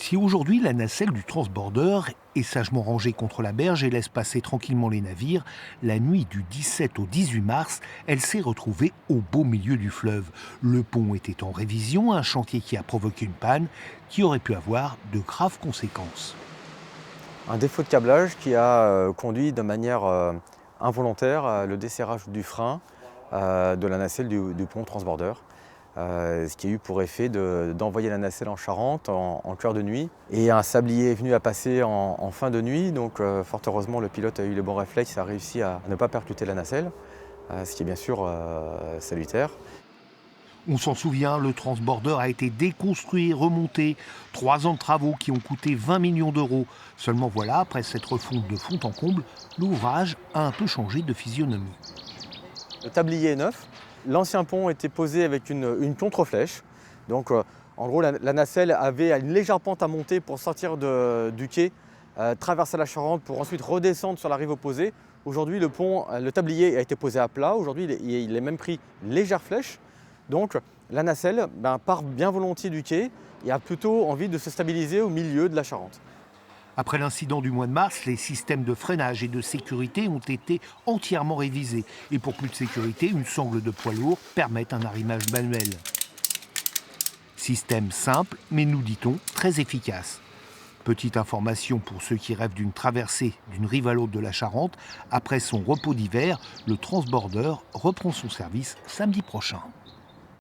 Si aujourd'hui la nacelle du transbordeur est sagement rangée contre la berge et laisse passer tranquillement les navires, la nuit du 17 au 18 mars, elle s'est retrouvée au beau milieu du fleuve. Le pont était en révision, un chantier qui a provoqué une panne qui aurait pu avoir de graves conséquences. Un défaut de câblage qui a conduit de manière involontaire à le desserrage du frein de la nacelle du pont transbordeur. Ce qui a eu pour effet d'envoyer la nacelle en Charente en cœur de nuit. Et un sablier est venu à passer en fin de nuit, donc fort heureusement le pilote a eu les bons réflexes, a réussi à ne pas percuter la nacelle, ce qui est bien sûr salutaire. On s'en souvient, le transbordeur a été déconstruit et remonté. 3 ans de travaux qui ont coûté 20 millions d'euros. Seulement voilà, après cette refonte de fond en comble, l'ouvrage a un peu changé de physionomie. Le tablier est neuf. L'ancien pont était posé avec une contre-flèche. Donc en gros la nacelle avait une légère pente à monter pour sortir du quai, traverser la Charente pour ensuite redescendre sur la rive opposée. Aujourd'hui le tablier a été posé à plat. Aujourd'hui il est même pris une légère flèche. Donc la nacelle part bien volontiers du quai et a plutôt envie de se stabiliser au milieu de la Charente. Après l'incident du mois de mars, les systèmes de freinage et de sécurité ont été entièrement révisés. Et pour plus de sécurité, une sangle de poids lourd permet un arrimage manuel. Système simple, mais nous dit-on très efficace. Petite information pour ceux qui rêvent d'une traversée d'une rive à l'autre de la Charente, après son repos d'hiver, le transbordeur reprend son service samedi prochain.